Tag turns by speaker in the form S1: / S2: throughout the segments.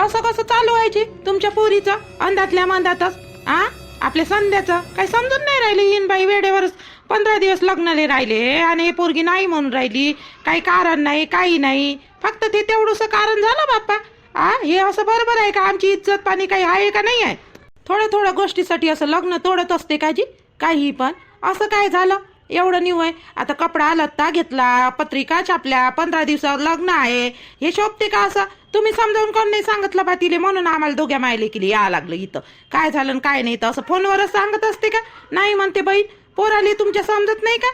S1: असं कसं चालू व्हायची तुमच्या पोरीचं अंधातल्या मंदातच? आपल्या संध्याचं काही समजून नाही राहिले. इन बाई वेळेवरच 15 दिवस लग्नाले राहिले आणि हे पोरगी नाही म्हणून राहिली. काही कारण नाही, काही नाही, फक्त ते तेवढंसं कारण झालं बाप्पा. हे असं बरोबर आहे का? आमची इज्जत पाणी काही आहे का नाही आहे? थोड्या थोड्या गोष्टीसाठी असं लग्न तोडत असते का जी? काही पण असं काय झालं एवढं न्यू आहे? आता कपडा लत्ता घेतला, पत्रिका छापल्या, 15 दिवसावर लग्न आहे, हे शोभते का असं? तुम्ही समजावून कोण नाही सांगितलं बा तिले? म्हणून आम्हाला दोघ्या मायले केली या लागलं इथं. काय झालं काय नाही तर असं फोनवरच सांगत असते का? नाही म्हणते बाई पोराले तुमच्या समजत नाही का?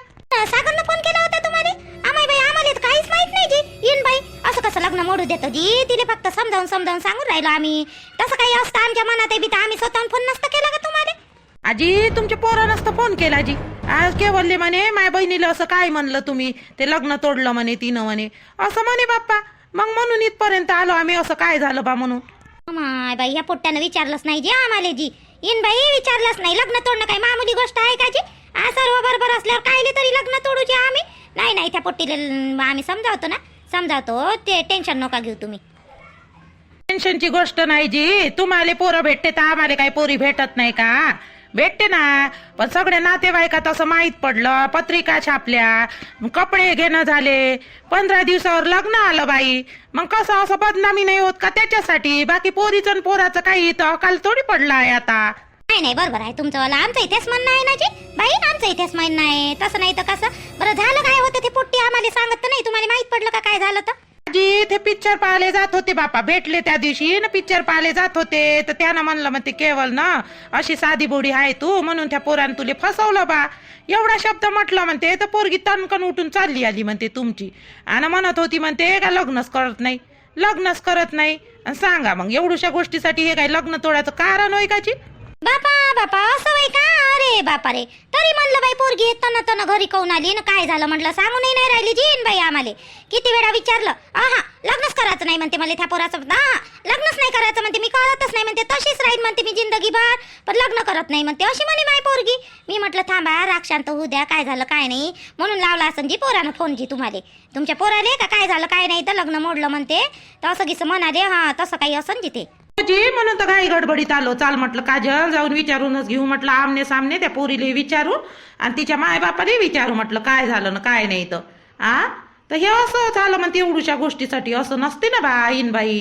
S2: सागरनं फोन केला होता तुम्हाला? आम्हाला बाई आम्हाला काहीच माहित नाही जी. येईन बाई असं कसं लग्न मोडू देतो जी? तिने फक्त समजावून सांगून राहिलो आम्ही. तसं काही असतं आमच्या मनात बी तर आम्ही स्वतःहून फोन नसतं केला का तुम्हाला?
S1: आजी तुमच्या पोरानं नसतं फोन केला जी. आज के बोलले म्हणे माय बहिणीला असं काय म्हणलं तुम्ही? ते लग्न तोडलं म्हणे तिनं म्हणे असं म्हणे बाप्पा. मग म्हणून इथपर्यंत आलो आम्ही. असं काय झालं बा म्हणून?
S2: माय बाई ह्या पोट्ट्यानं विचारलंच नाही जी आम्हाला जी. येईन बाई विचारलंच नाही. लग्न तोडणं काही मामूली गोष्ट आहे का जी? सर्व बरोबर असल्यावर कायले तरी लग्न तोडूचे आम्ही? नाही नाही त्या पोट्टीला आम्ही समजावतो ते टेन्शन नका घेऊ तुम्ही.
S1: टेन्शनची गोष्ट नाही जी. तुम्हाला पोरं भेटते तर आम्हाला काही पोरी भेटत नाही का? भेटते ना, पण सगळे नातेवाईकात असं माहीत पडलं, पत्रिका छापल्या, कपडे घेणं झाले, 15 दिवसावर लग्न आलं बाई. मग कसं असं बदनामी नाही होत का त्याच्यासाठी? बाकी पोरीचं पोराचं काही इथं अकाल थोडी पडला आहे आता.
S2: नाही बरोबर आहे तुमचं वाला. आमचं इथेच म्हणणं आहे ना जी बाई, आमचं इथेच म्हणणं आहे. तसं नाही तर कसं बरं झालं? काय होतं ते पोट्टी आम्हाला सांगत नाही? तुम्हाला माहित पडलं का काय झालं तर?
S1: जी ते पिक्चर पाहायला जात होते बापा, भेटले त्या दिवशी ना, पिक्चर पाहायला जात होते तर त्यानं म्हणलं मग ते केवळ ना अशी साधी बोडी आहे तू म्हणून त्या पोरानं तुले फसवलं बा. एवढा शब्द म्हटलं म्हणते तर पोरगी तणकन उठून चालली आली म्हणते तुमची. आणि म्हणत होती म्हणते का लग्नच करत नाही. आणि सांगा मग एवढ्याशा गोष्टीसाठी हे काय लग्न तोडायचं कारण होय का जी?
S2: बापा असं वय का? अरे बापा रे. तरी म्हणलं बाई पोरगी तन घरी काऊन आली ना काय झालं म्हटलं सांगूनही नाही राहिली जीन बाई आम्हाला. किती वेळा विचारलं लग्नच करायचं नाही म्हणते मला त्या पोराचं. लग्नच नाही करायचं म्हणते, मी करतच नाही म्हणते, तशीच राहील म्हणते मी जिंदगीभर, पण लग्न करत नाही म्हणते अशी म्हणे माय पोरगी. मी म्हटलं थांबा राग शांत होऊ द्या, काय झालं काय नाही म्हणून लावला असं जी पोरानं फोन जी तुम्हाला. तुमच्या पोराले का काय झालं काय नाही तर लग्न मोडलं म्हणते तर असं गिसं म्हणाले. तसं काही असं जिथे
S1: जी म्हणून तर काही गडबडीत आलो. चाल म्हटलं काजल जाऊन विचारूनच घेऊ म्हटलं, आमने सामने त्या पोरीले विचारू आणि तिच्या मायबापाले विचारू म्हटलं काय झालं ना काय नाही तर. तर हे असं झालं म्हणते एवढ्याशा गोष्टीसाठी. असं नसते ना बाईन बाई.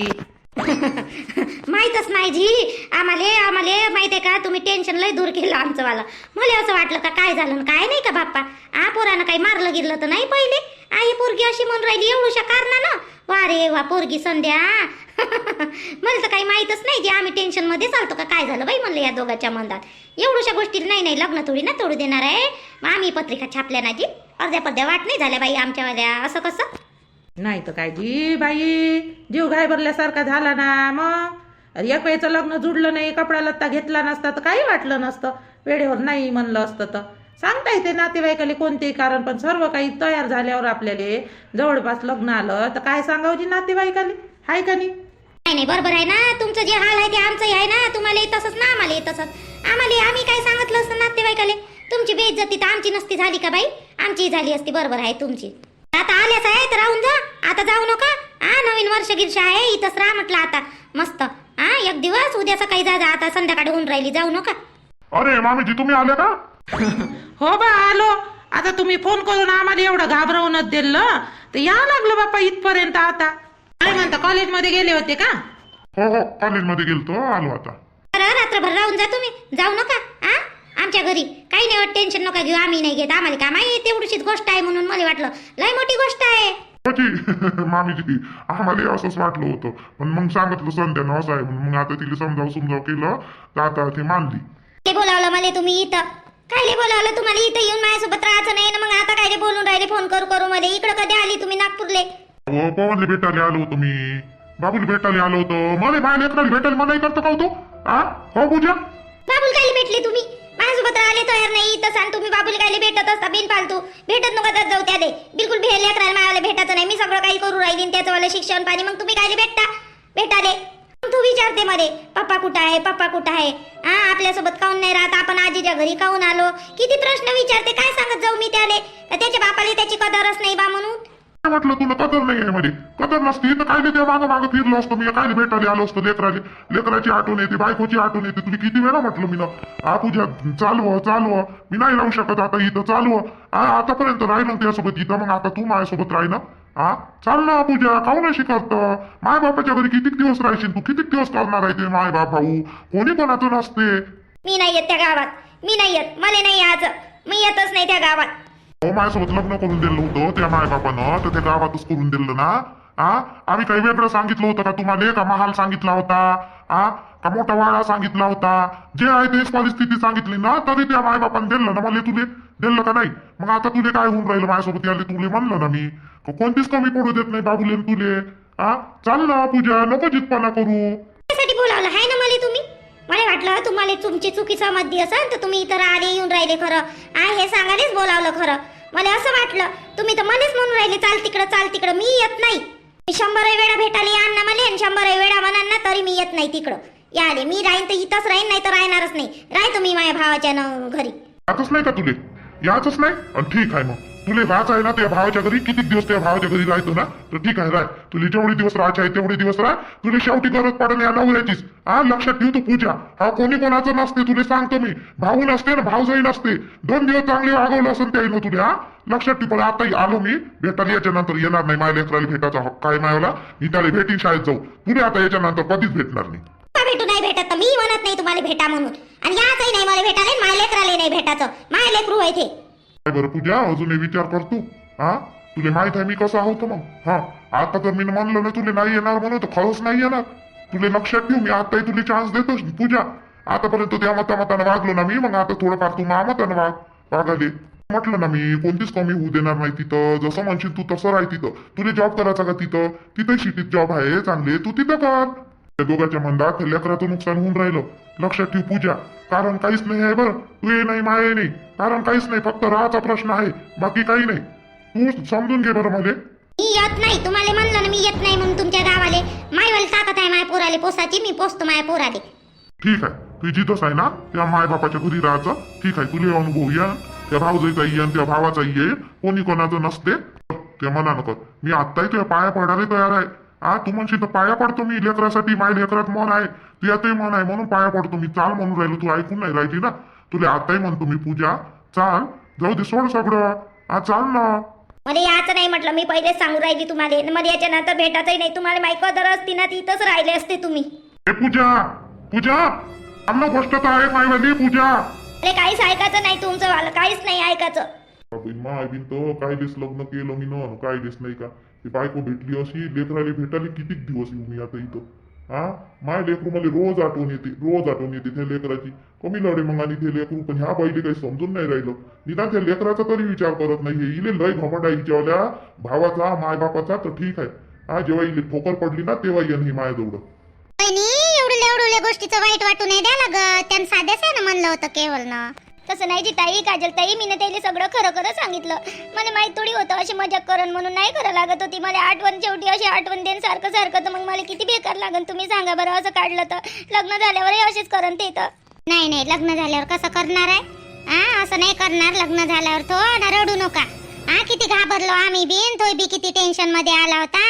S2: माहीतच नाही जी आम्हाला माहिती आहे का? तुम्ही टेन्शन लय दूर केलं आमचं वाला. मला असं वाटलं का काय झालं काय नाही का बाप्पा. पोरानं काही मारलं गिरलं तर नाही पहिले? आई पोरगी अशी म्हणून राहिली एवढ्याशा कारणानं. वा रे वा पोरगी संध्या. मला तर काही माहीतच नाही जी. आम्ही टेन्शन मध्ये चालतो का काय झालं बाई म्हणलं या दोघांच्या मनात. एवढ्याशा गोष्टी नाही लग्न थोडी ना तोडू देणार आहे. मग आम्ही पत्रिका छापल्या ना जी, अर्ध्या पद्या वाट नाही झाल्या बाई आमच्यावाल्या. असं कसं
S1: नाही तर काय जी बाई, जीव घाय भरल्यासारखा झाला ना. मग एक वेळचं लग्न जुडलं नाही, कपडा लत्ता घेतला नसता तर काही वाटलं नसतं. वेळेवर नाही म्हणलं असतं तर सांगता येते नातेवाईकाले कोणतेही कारण. पण सर्व काही तयार झाल्यावर आपल्याला जवळपास लग्न आलं तर काय सांगावं नातेवाईकाले, हाय का नाही?
S2: नाही बरोबर आहे ना. तुमचं जे हाल आहे ते आमचंही आहे ना. तुम्हाला तसंच ना आम्हाला तसंच. आम्ही काय सांगितलं असतं नातेवाईकाले? तुमची बेइज्जती तर आमची नसती झाली का बाई? आमची झाली असती. बरोबर आहे तुमची. आता आल्याच आहे तर राहून जा, आता जाऊ नका. नवीन वर्ष गिरशा आहे इथंच राहा म्हटलं आता मस्त. एक दिवस उद्या सकाळी जा. आता संध्याकाळी होऊन राहिली, जाऊ नका.
S3: अरे मामीजी तुम्ही आले का?
S1: हो बा आलो. आता तुम्ही फोन करून आम्हाला एवढं घाबरवूनच दिलं तर या लागलं बापा इथपर्यंत. आता काय म्हणता कॉलेजमध्ये गेले होते का?
S3: हो कॉलेजमध्ये गेलतो, आलो आता.
S2: रात्रभर राहून जा तुम्ही, जाऊ नका आमच्या घरी. काही नाही वाटत, टेन्शन नका घेऊ. आम्ही नाही घेत, आम्हाला काय माहिती तेवढीच गोष्ट आहे म्हणून. मला वाटलं लय मोठी गोष्ट आहे.
S3: मामीजी आम्हाला असंच वाटलं होतं, पण मग सांगितलं संध्यानं असं आहे म्हणून. मग आता तिला समजाव केलं तर आता ती मानली.
S2: ते बोलावलं मला तुम्ही इथं? कायले बोलावलं तुम्हाला इथं येऊन माझ्यासोबत राहायचं नाही ना? मग आता कायले बोलून राहिले फोन करू मला? इकडं कधी आली तुम्ही नागपूरले?
S3: पवनला भेटायला आलो होतो मी, बाबूला भेटायला आलो होतो. मला बाहेर लेकराला भेटायला मनाई करतो का होतो? हो पूजा?
S2: बाबूल कायले भेटले तुम्ही? माझ्यासोबत राहिले तयार नाही इथं सांग. तुम्ही बाबूल कायले भेटत असता बिनफालतू? भेटत नका जात जाऊ त्याले. बिलकुल लेकराला मायाला भेटायचं नाही. मी सगळं काही करू राहिली त्याचं वाला शिक्षण पाणी. मग तुम्ही कायले भेटाले? तू विचारते मध्ये पप्पा कुठं आहे? आपल्यासोबत काऊन नाही राहत? आपण आजीच्या घरी काऊन आलो? किती प्रश्न विचारते. काय सांगत जाऊ मी त्याले? त्याच्या बापाला त्याची कदरच नाही बा म्हणून.
S3: काय म्हटलं तुला कदर नाही आहे मध्ये कदर नसती तर काय त्या मागं मागं फिरलो असतो मी काय भेटायला आलो असतो लेकराची आठवण येते बायकोची आठवण येते तुला किती वेळा म्हटलं मी ना पूजा चालव मी नाही राहू शकत आता इथं चालव आतापर्यंत राहिलं त्यासोबत इथं मग आता तू माझ्यासोबत राही ना चाल ना पूजा काहून अशी करतं माय बापाच्या घरी कितीक दिवस राहशील तू कितीक दिवस करणार आहे ते माय बाप भाऊ कोणी कोणाचं नसते
S2: मी नाही येत त्या गावात मी नाही येत मला नाही आज मी येतच नाही त्या गावात
S3: हो माझ्यासोबत लग्न करून दिलं होतं त्या मायबापानं तर त्या गावातच करून दिलं ना आम्ही काही वेगळं सांगितलं होतं का तुम्हाला का महाल सांगितला होता का मोठा वाडा सांगितला होता जे आहे तेच परिस्थिती सांगितली ना तरी त्या मायबापानं दिलं ना मला तुले दिलं का नाही मग आता तुले काय होऊन राहिलं माझ्यासोबत याले तुले म्हणलं ना मी कोणतीच कमी पडू देत नाही बाबूले तुले चाल ना पूजा नको जितपणा करू
S2: त्यासाठी बोलावलं आहे ना मला तुम्ही मला वाटलं तुम्हाला तुमची चुकी समजली असेल तर तुम्ही इथं आले येऊन राहिले खरं हे सांगायलाच बोलावलं खरं मला असं वाटलं तुम्ही तर मलाच म्हणून राहिले चाल तिकडं मी येत नाही 100 वेळा भेटायला या ना मला 100 वेळा म्हणाल ना तरी मी येत नाही तिकडं याले मी राहीन तर इथंच राहीन नाही तर राहणारच नाही राह तुम्ही माझ्या भावाच्या घरी
S3: यातच नाही का तुले याच नाही ठीक आहे मग तुले राहायचं आहे ना त्या भावाच्या घरी किती दिवस त्या भावाच्या घरी राहतो ना तर ठीक आहे राह तुला जेवढे दिवस राहायचे आहे तेवढे दिवस राह तुला शेवटी गरज पडेल या नवऱ्याचीच लक्षात ठेव तू पूजा कोणी कोणाचं नसते तुला सांगतो मी भाऊ नसते ना भाऊजाई नसते 2 दिवस चांगले वागवलं असेल त्याही ना तुला लक्षात ठेव पण आता आलो मी भेटायला याच्यानंतर येणार नाही माझ्या लेकराला भेटायचा हक्क आहे मायाला मी त्याला भेटीन शाळेत जाऊ तुला आता याच्यानंतर कधीच भेटणार नाही
S2: भेटू नाही भेटत तर मी म्हणत नाही तुम्हाला भेटा म्हणून आणि याचही नाही मला भेटायला माझ्या लेकराला नाही भेटायचं माझ्या लेकरू आहे ते
S3: काय बरं पूजा अजून विचार करतो तुला माहित आहे मी कसं आहोत मग आता तर मी म्हणलं ना तुला नाही येणार म्हणून तर खरंच नाही येणार तुला लक्षात ठेव मी आताही तुला चान्स देतोच पूजा आतापर्यंत त्या मतानं वागलो ना मी मग आता थोडंफार तू मामतानं वागाले म्हटलं ना मी कोणतीच कमी होऊ देणार नाही तिथं जसं म्हणशील तू तसं राह तिथं तुला जॉब करायचा का तिथं सिटीत जॉब आहे चांगले तू तिथं कर त्या दोघांच्या मंदात लेकराचं नुकसान होऊन राहिलं लक्षात ठेव पूजा कारण काहीच नाही आहे बरं तू ये नाही माये नाही कारण काहीच नाही फक्त राहाचा प्रश्न आहे बाकी काही नाही तू समजून घे बरं मध्ये
S2: मी येत नाही तुम्हाला म्हणलं ना मी येत नाही म्हणून तुमच्या गावाले मायवाले ताकद आहे माय पोराले पोसाची मी पोसतो माय पोराले
S3: ठीक आहे तू जिथंच आहे ना त्या माय बापाच्या घरी राहायचं ठीक आहे तुला अनुभव या त्या भाऊजाईचा येईन त्या भावाचा येईल कोणी कोणाचं नसते त्या मनानं कर मी आत्ताही तुझ्या पाया पडायला तयार आहे तू म्हणशील तर पाया पडतो मी लेकरासाठी माझ्या लेकरात मन आहे तुझ्यातही मन आहे म्हणून पाया पडतो मी चाल म्हणून राहिलो तू ऐकून नाही राहिली ना तुला आताही म्हणतो मी पूजा चाल जाऊ दे सोड सगळं चाल ना
S2: मला याचं नाही म्हटलं मी पहिलेच सांगू राहिली तुम्हाला मला याच्या नंतर भेटायचंही नाही तुम्हाला माहिती जर असती ना तिथंच राहिले असते तुम्ही
S3: पूजा आम्हाला गोष्ट तर आहे मायवाली पूजा
S2: अरे काहीच ऐकायचं नाही तुमचं वाला काहीच नाही ऐकायचं
S3: माय बिन तर कायदेच लग्न केलं मी न कायदेच नाही का ती बायको भेटली अशी लेकराला भेटायला किती दिवस येऊ मी आता इथं माय लेकरू मला रोज आठवण येते त्या लेकराची कमी लढे मग आणि ते लेकरू पण ह्या पहिले काही समजून नाही राहिलं निदान त्या लेकराचा तरी विचार करत नाही इले लय घमंड आहे हिच्यावल्या भावाचा माय बापाचा तर ठीक आहे जेव्हा इले ठोकर पडली ना तेव्हा येण ही माया जवळ
S2: एवढ्या गोष्टीचं वाईट वाटू नाही द्या लागत त्यांनी साध्याच आहे ना म्हणलं होतं केवळ ना तसं नाही जी ताई काजल ताई मी त्याला सगळं खरं सांगितलं मला माहित थोडी होतं अशी मजाक करण म्हणून नाही करायला लागत होती मला आठवण शेवटी अशी आठवण देन सारखं तर मग मला किती बेकार लागन तुम्ही सांगा बरं असं काढलं तर लग्न झाल्यावर अशीच करण ते तर नाही लग्न झाल्यावर कसं करणार आहे असं नाही करणार लग्न झाल्यावर तो रडू नका किती घाबरलो आम्ही बिन तो बी किती टेन्शन मध्ये आला होता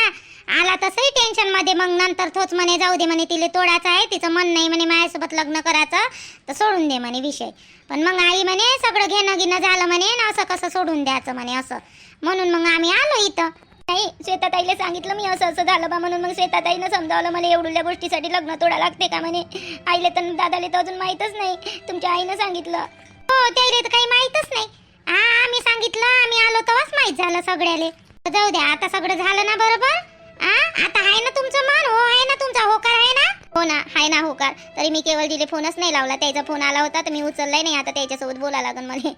S2: आला तसंही टेन्शन मध्ये मग नंतर तोच म्हणे जाऊ दे म्हणे तिला तोडायचं आहे तिचं मन नाही म्हणे माझ्यासोबत लग्न करायचं तर सोडून दे म्हणे विषय पण मग आई म्हणे सगळं घेणं झालं म्हणे ना असं कसं सोडून द्यायचं म्हणे असं म्हणून मग आम्ही आलो इथं नाही श्वेताताईला सांगितलं मी असं झालं बा म्हणून मग श्वेताताईनं समजावलं मला एवढ्या गोष्टीसाठी लग्न तोडा लागते का म्हणे आईला तर दादाला तर अजून माहीतच नाही तुमच्या आईनं सांगितलं हो त्याला तर काही माहीतच नाही आम्ही सांगितलं आम्ही आलो तेव्हाच माहीत झालं सगळ्याले जाऊ द्या आता सगळं झालं ना बरोबर आता आहे ना तुमचं मन हो आहे ना तुमचा होकार आहे ना हो ना आहे ना होकार तरी मी केवळ दिले फोनच नाही लावला त्याचा फोन आला होता तर मी उचललाय नाही आता त्याच्यासोबत बोला लागन मला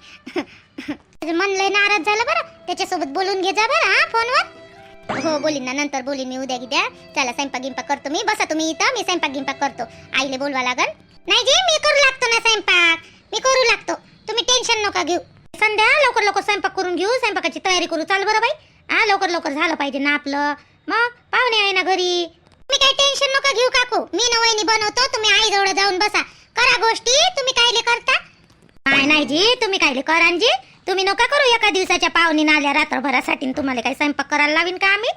S2: मन लय नाराज झालं बरं त्याच्यासोबत बोलून घे जा बरं फोनवर हो बोलीन ना नंतर बोलीन मी उद्या किद्या चला स्वयंपाक गिंपाक करतो मी बसा तुम्ही इथं मी स्वयंपाक गिंपाक करतो आईले बोलवा लागन नाही जी मी करू लागतो ना स्वयंपाक मी करू लागतो तुम्ही टेन्शन नका घेऊ संध्या लवकर स्वयंपाक करून घेऊ स्वयंपाकाची तयारी करू चाल बरं बाई लवकर झालं पाहिजे ना आपलं मग पाहुणे आहे ना घरी तुम्ही काही टेन्शन नका घेऊ काकू मी ना वहिनी बनवतो तुम्ही आई जवळ जाऊन बसा करा गोष्टी तुम्ही कायले करता नाही जी तुम्ही कायले करा जी तुम्ही नका करू एका दिवसाच्या पाहुणी आल्या रात्रभरासाठी आणि तुम्हाला काही स्वयंपाक करायला लावीन का आम्ही?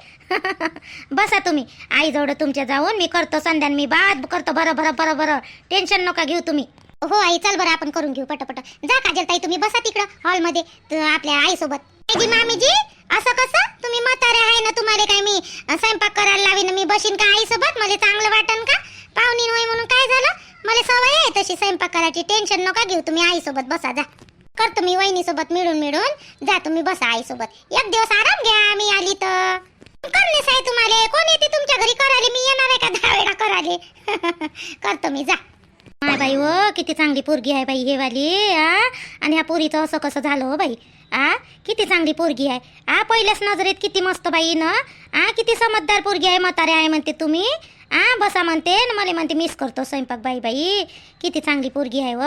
S2: बसा तुम्ही आईजवळ तुमच्या जाऊन, मी करतो संध्यान, मी बात करतो. बरं टेन्शन नका घेऊ तुम्ही. हो आई, चल बरं आपण करून घेऊ पटापट. जा काजल ताई, तुम्ही बसा तिकडं हॉलमध्ये आपल्या आईसोबत. मामीजी असं कसं? तुम्ही म्हातारे आहे ना, तुम्हाला काय मी स्वयंपाक करायला लावीन? मी बशीन का आईसोबत? मला चांगलं वाटन का? पाहुणी होय म्हणून काय झालं? मला सवय आहे तशी स्वयंपाक करायची. टेन्शन नका घेऊ तुम्ही, आईसोबत बसा. जा करतो मी वहिनीसोबत मिळून जा, तुम्ही बसा आईसोबत. एक दिवस आराम घ्या, मी आली तर करण्यास आहे तुम्हाला. कोण येते तुमच्या घरी करायला? मी येणार आहे का 10 वेळा करायला? करतो मी, जा. माय बाई हो, किती चांगली पोरगी आहे बाई हे वाली. आणि ह्या पोरीचं असं कसं झालं हो बाई? किती चांगली पोरगी आहे. पहिल्याच नजरेत किती मस्त बाई ना. किती समजदार पोरगी आहे. म्हातारे आहे म्हणते तुम्ही. बसा म्हणते न मला म्हणते मिस करतो स्वयंपाक. बाई किती चांगली पोरगी आहे व.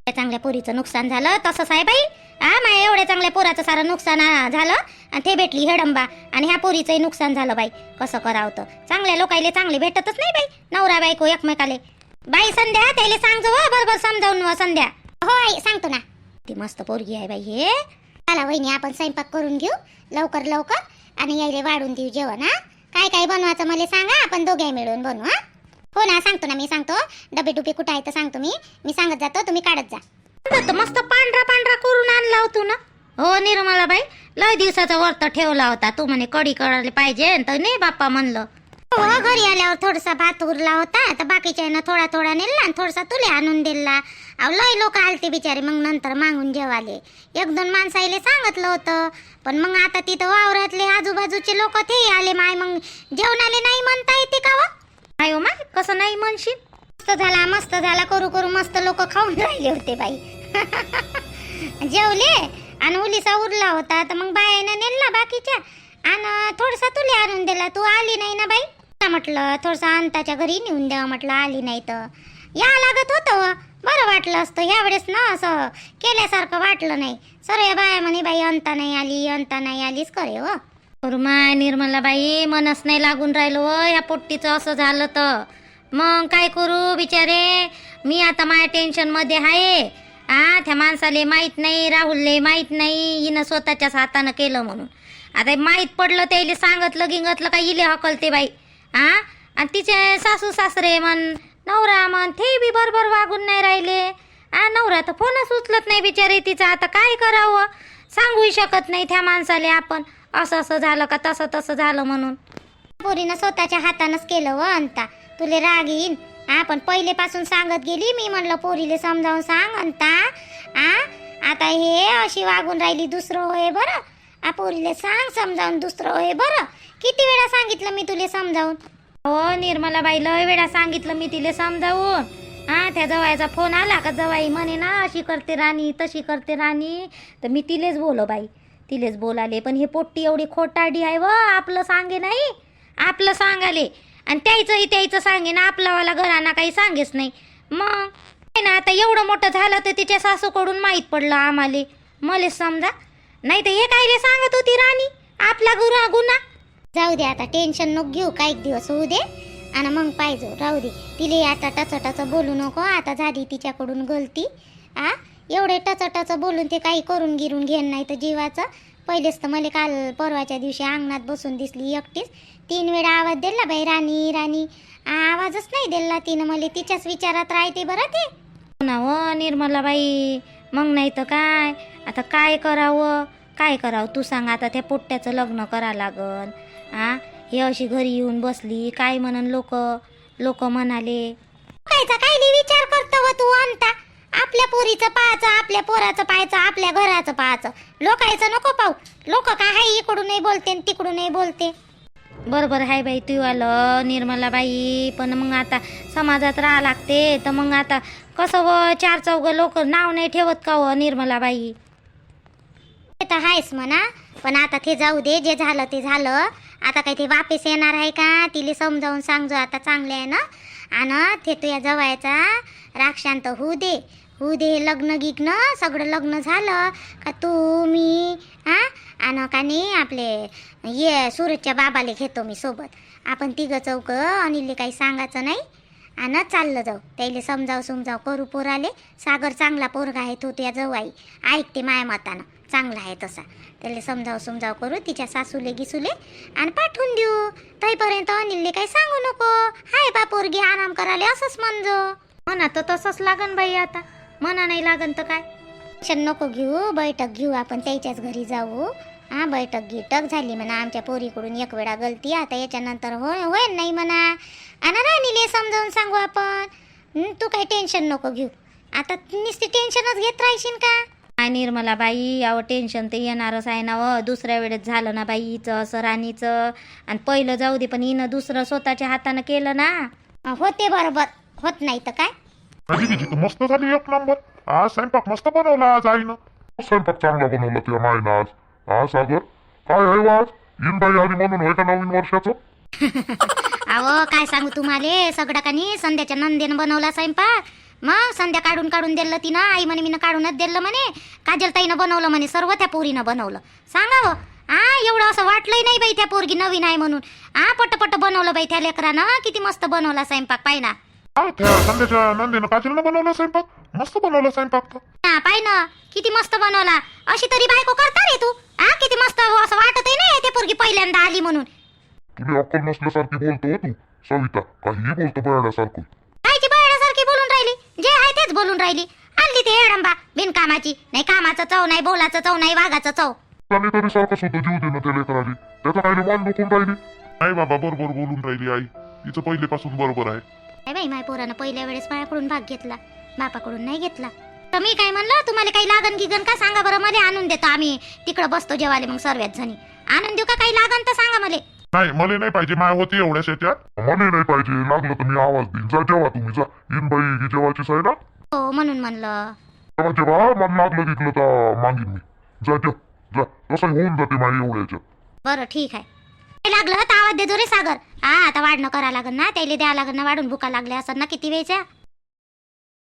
S2: त्या चांगल्या पोरीचं नुकसान झालं तसंच आहे बाई. माय एवढ्या चांगल्या पोराचं सारं नुकसान झालं आणि ते भेटली हेडंबा, आणि ह्या पोरीचंही नुकसान झालं बाई. कसं करावं तर? चांगल्या लोकायले चांगले भेटतच नाही बाई, नवरा बायको एकमेकाले. बाई संध्या त्याला सांगतो बरोबर समजावून. संध्या हो आई सांगतो ना. ती मस्त पोरगी आहे बाई हे. चला वहिनी आपण स्वयंपाक करून घेऊ लवकर आणि यायले वाढून देऊ जेवण. काय काय बनवायचं मला सांगा, आपण दोघे मिळून बनवू. हो ना, सांगतो ना, मी सांगतो. डबे डुबे कुठे आहे तर सांगतो मी सांगत जातो, तुम्ही काढत जा. मस्त पांढरा करून आणला होतो ना. हो निर्मला बाई, लय दिवसाचा वर्त ठेवला होता. तू म्हणे कढी करायला पाहिजे तर नाही बाप्पा म्हणलं. हो घरी आल्यावर थोडासा भात उरला होता तर बाकीच्या थोडा नेला आणि थोडासा तुले आणून दिला. लय लोक आलते बिचारे, मग नंतर मागून जेवाले. 1-2 माणसाईले सांगितलं होतं, पण मग आता तिथं वावरातले आजूबाजूचे लोक ते आले. माय मग जेवणाले नाही म्हणता येते का व? नाही हो माय, कसं नाही म्हणशील? मस्त झाला करू मस्त लोक खाऊन राहिले होते बाई. जेवले आणि उलिसा उरला होता तर मग बायानं नेला बाकीच्या आणि थोडसा तुले आणून दिला. तू आली नाही ना बाई, म्हटलं थोडसा अंताच्या घरी नेऊन द्यावं. म्हटलं आली नाही तर या लागत होतं, बरं वाटलं असतं. यावेळेस ना असं केल्यासारखं वाटलं नाही. सर्व बाया म्हणे बाई अंता नाही आलीच करे हो. माय निर्मला बाई, मनच नाही लागून राहिलो ह्या पोट्टीचं असं झालं तर. मग काय करू बिचारे, मी आता माझ्या टेन्शन मध्ये आहे. त्या माणसाले माहित नाही, राहुलले माहित नाही हिनं स्वतःच्याच हातानं केलं म्हणून. आता माहित पडलं त्याला सांगितलं गिंगतलं का इले हकलते बाई. आणि तिचे सासू सासरे नवरा ते बी बरोबर वागून नाही राहिले. नवरा तर फोनच उचलत नाही बिचारे तिचा. आता काय करावं, सांगूही शकत नाही त्या माणसाले आपण असं झालं का तसं झालं म्हणून. पोरीनं स्वतःच्या हातानंच केलं व अंता. तुले राग येईन. पण पहिलेपासून सांगत गेली मी, म्हणलं पोरीले समजावून सांग अंता. आता हे अशी वागून राहिली, दुसरं होय बरं. पोरीले सांग समजावून, दुसरं होय बरं. किती वेळा सांगितलं मी तुले समजावून? हो निर्मला बाई, लय वेळा सांगितलं मी तिले समजावून. त्या जवाईचा फोन आला का जवाई म्हणे ना अशी करते राणी तशी करते राणी, तर मी तिलेच बोलाले. पण हे पोट्टी एवढी खोटाडी आहे व, आपलं सांगे नाही, आपलं सांगाले आणि त्याचं सांगे ना, आपलावाला घराना काही सांगेच नाही. मग ना आता एवढं मोठं झालं तर तिच्या सासूकडून माहीत पडलं आम्हाला. मलेच समजा नाही तर हे कायले सांगत होती राणी आपला गुन्हा. जाऊ दे आता, टेन्शन नको घेऊ. काही दिवस होऊ दे आणि मग पाहिजे राहू दे. तिले आता टच बोलू नको. आता झाली तिच्याकडून गलती. एवढे टच बोलून ते काही करून गिरून घेण नाही तर जीवाचं. पहिलेच तर मला काल परवाच्या दिवशी अंगणात बसून दिसली एकटीच. 3 वेळा आवाज दिला बाई, राणी राणी. आवाजच नाही दिला तिनं. मला तिच्याच विचारात राहते बरं ते. ना हो निर्मला बाई, मग नाही तर काय. आता काय करावं तू सांग. आता त्या पोट्ट्याचं लग्न करा लागन. हे अशी घरी येऊन बसली, काय म्हणन लोक म्हणाले. काय विचार करतो व तू अंता? आपल्या पोरीचं पाहायचं, आपल्या पोराचं पाहायचं, आपल्या घराचं पाहायचं. लोकायचं नको पाहू. लोक काय हाय इकडून नाही बोलते तिकडून नाही बोलते. बरोबर आहे बाई तू आलं निर्मला बाई, पण मग आता समाजात राहा लागते. तर मग आता कसं व 4-4 लोक नाव नाही ठेवत का व निर्मला बाई? ते तर आहेच म्हणा, पण आता ते जाऊ दे. जे झालं ते झालं. आता काही ते वापस येणार आहे का? तिला समजावून सांगजो आता चांगले आहे ना. आणि ते तुझ्या जवळचा राक्षांत होऊ दे. लग्न गिग्न सगळं लग्न झालं का तू मी आणि का नाही आपले ये सूरजच्या बाबाले घेतो मी सोबत. आपण 3 चौक अनिलले काही सांगायचं नाही. आणि चाललं जाऊ त्याला समजाव करू पोराले. सागर चांगला पोरगा आहे, तो तुझ्या जवळ आई ऐकते माया मतानं, चांगला आहे तसा. त्याला समजाव करू तिच्या सासूले गिसूले आणि पाठवून देऊ. तईपर्यंत अनिलले काही सांगू नको. हाय बा पोरगी आराम कराले असंच म्हणजो. म्हणा तर तसंच लागन बाई, आता म्हणा नाही लागन तर काय. टेन्शन नको घेऊ, बैठक घेऊ आपण त्याच्याच घरी जाऊ. हा बैठक गिटक झाली म्हणा आमच्या पोरीकडून एक वेळा गलती, आता याच्यानंतर होय नाही म्हणा. आणि राणीले समजावून सांगू आपण. तू काही टेन्शन नको घेऊ. आता नुसती टेन्शनच घेत राहशील का? काय निर्मला बाई, अहो टेन्शन तर येणारच आहे ना व. दुसऱ्या वेळेस झालं ना बाई हिचं असं राणीचं. आणि पहिलं जाऊ दे, पण हिनं दुसरं स्वतःच्या हातानं केलं ना. होते बरोबर, होत नाही तर काय.
S3: भाजी तर मस्त झाली एक नंबर. आज स्वयंपाक मस्त बनवला आज आईनं. स्वयंपाक चांगला बनवला तुझ्या मायनं आज. हा सागर काय आहे आज इन बाई आली म्हणून होय का नवीन वर्षाचं?
S2: अहो काय सांगू तुम्हाला, सगळं का नाही संध्याच्या नंदेनं बनवला स्वयंपाक. मग संध्या काढून दिलं तिनं. आई म्हणे मीनं काढूनच दिलं म्हणे. काजलताईनं बनवलं म्हणे, सर्व त्या पोरीनं बनवलं. सांगावं एवढं असं वाटलंही नाही बाई त्या पोरगी नवीन आहे म्हणून. पट बनवलं बाई त्या लेकरानं. किती मस्त बनवला स्वयंपाक पाय ना.
S3: त्या संध्याच्या नंदेनं काजलनं बनवला स्वयंपाक. मस्त बनवला स्वयंपाक तर.
S2: पाय ना किती मस्त बनवला. अशी तरी बायको करता रे तू. किती मस्त असं वाटतही नाही ते पोरगी पहिल्यांदा आली म्हणून.
S3: तुला अक्कल नसल्यासारखी बोलतो तू सविता, काही बोलतो बयाड्यासारखं.
S2: कायची बयाड्यासारखी बोलून राहिली, जे आहे तेच बोलून राहिली. आणली ते हेडंबा बिनकामाची. नाही कामाचं चव नाही, बोलाचं चव नाही, वागाचं चव.
S3: त्याने तरी सारखं होतं जीव दे ना त्या लेकराली. त्याचं काही मान दुखून राहिली. नाही बाबा बरोबर बोलून राहिली आई. तिचं पहिलेपासून बरोबर आहे.
S2: नाही बाई माय पोरानं पहिल्या वेळेस माझ्याकडून भाग घेतला, बापाकडून नाही घेतला. तर मी काय म्हणलं, तुम्हाला काही लागन की गण का सांगा बरं, मला आणून देतो. आम्ही तिकडं बसतो जेवाले मग सर्वात जणी. आणून देऊ का काही लागन तर सांगा मला.
S3: नाही मला नाही पाहिजे, माय होती एवढ्याच याच्यात. मला नाही पाहिजे, लागलं तर मी आवाज देईन. जा जेवा तुम्ही, जा. इन बाई जेवायची साई ना.
S2: हो म्हणून म्हणलं.
S3: जेव्हा मला लागलं तिथलं तर मागीन मी. जा जेव जा, कसं होऊन जाते माई एवढ्याच्यात.
S2: बरं ठीक आहे. काय लागलं तर आवाज देतो रे सागर. आता वाढणं करा लागन ना, त्याला द्या लागन ना वाढून. भुका लागल्या असं ना किती वेळच्या.